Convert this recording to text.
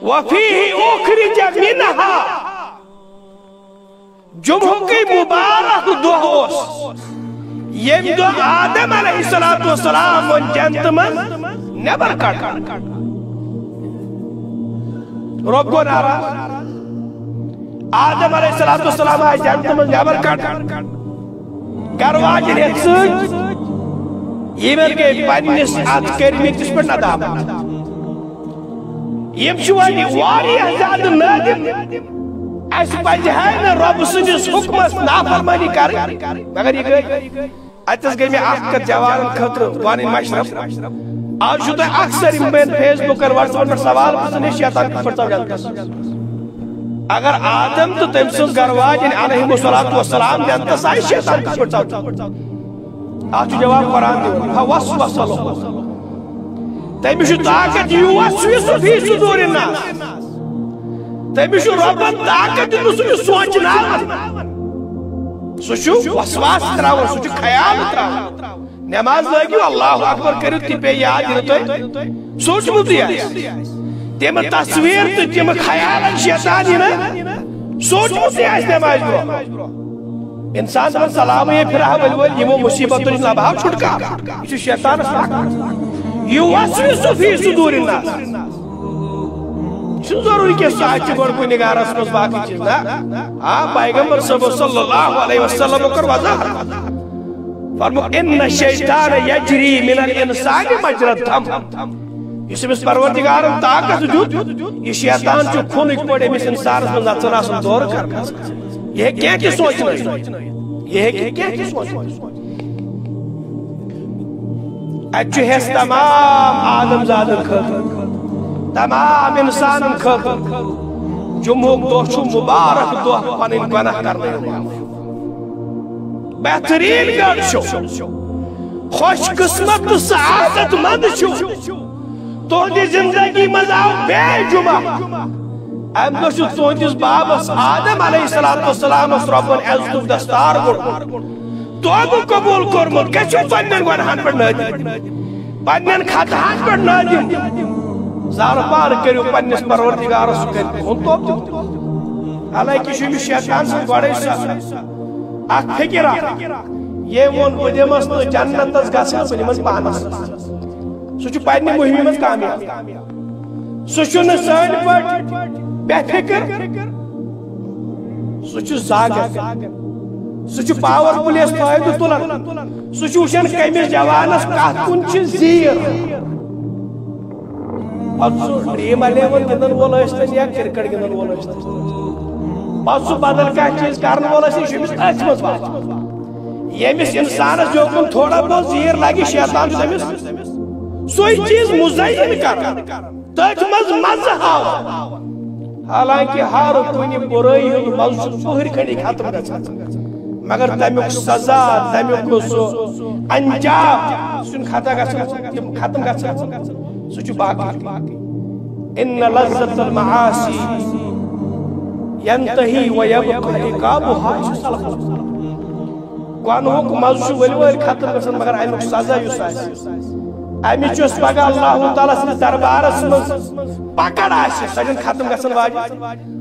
وفيه أخرج منها جمعك مبارك دوس يمدو آدم عليه الصلاة والسلام والجنتمن نبر کٹ رب کو ناراض آدم علیہ السلام آئی جنتمن نبر کٹ گرواج ریتسج یمن کے پنس ات کرمی کس پر ندام یم شوانی واری زیادہ نادم اس پجہائی نا رب سندس حکمس نافرمانی کر مگر یہ گئی اتس گئی میں آخر جوان خطر وانی مشرف آج شدہ اکثر میں فیس بک اور واٹس پر سوال پسنے شیطان کی فرطا جانتا اگر آدم تو تمسن گرواج علیہ السلام جانتا سائی شیطان کی فرطا آج جواب قرآن دیو فوسوس لهم تیمیشو طاقت یوسوس فی صدور الناس تیمیشو رب طاقت نسو سوچنا سوچو وسواس تراؤ سوچو خیال تراؤ نماز لگیو اللہ اکبر کرو تی پہ یاد دیتا سوچ مدی ہے تیم تصویر تو تیم خیال شیطانی نا سوچ مدی ہے اس نماز برو انسان پر سلام یہ پھر آبال یہ مصیبت تو اسلام بھاو چھٹکا اسے شیطان اسلاک یوسوس فی صدور الناس چھن ضروری کہ ساتھ گوڑ کوئی نگار اسمس باقی چیز نا پیغمبر صلی اللہ علیہ وسلم کر وضاحت فرمو ان الشیطان یجری من الانسان مجرد دم اس میں پروردگارم طاقت جو یہ شیطان جو خون ایک پڑے میں انسان میں نچنا سن دور کرنا یہ کیا کی سوچنا یہ کیا کی سوچنا اچھو ہے تمام آدم زادن خطر تمام انسان خطر جمعک دوشو مبارک دوہ پانین گناہ کرنے بہترین گھر شو خوش قسمت سعادت مند شو تو دی زندگی مزاو بے جمعہ ام دوشو تو دیس بابس آدم علیہ السلام اس ربن عزت دستار گر تو ابو قبول کرمون کچھو پنن گناہان پر نادم پنن خطان پر نادم زار پار کریو پنس پروردگار سکر ہون تو حالانکہ شمی شیطان سے گوڑے سا اک فکرہ یہ وون بدیمس تو جنت از گسا بدیمس پانس سوچو پنی مہمی مز کامیاب سوچو نہ سان پٹ بے فکر سوچو زاگر سوچو پاور پولیس فائدہ تلن سوچو وشن کمس جوانس کت کن چھ زیر پتہ ڈریم 11 گندن وول ٲسۍتن یا کرکٹ گندن وول ٲسۍتن پتہ بدل کانٛہہ چیز کرن وول ٲسۍ شمس أتھۍ منٛز واتان ییٚمِس انسانس جوکن تھوڑا بہت زیر لگہِ شیطان چھُ تٔمِس سوے چیز مزین کران تٔتھۍ منٛز مزٕ ہاوان حالانکہ ہر کُنہِ برٲیی ہُنٛد مزٕ چھُ پٕہرۍ کھنڈی ختم گژھان مگر تمیُک سزا تمیُک سُہ انجام سُہ چھُنہٕ ختم گژھان سُہ چھُ باقی ان لذت المعاصی ينتهي ويبقى عقابها گنہُک مزٕ چھُ ؤلۍ ؤلۍ ختم گژھان مگر امیُک سزا یُس آسہِ امِچ یۄس پگاہ اللہ تعالیٰ سٕنٛدِس دربارس منٛز پکڑ آسہِ سۄ چھنہٕ ختم گژھان واجیٚنۍ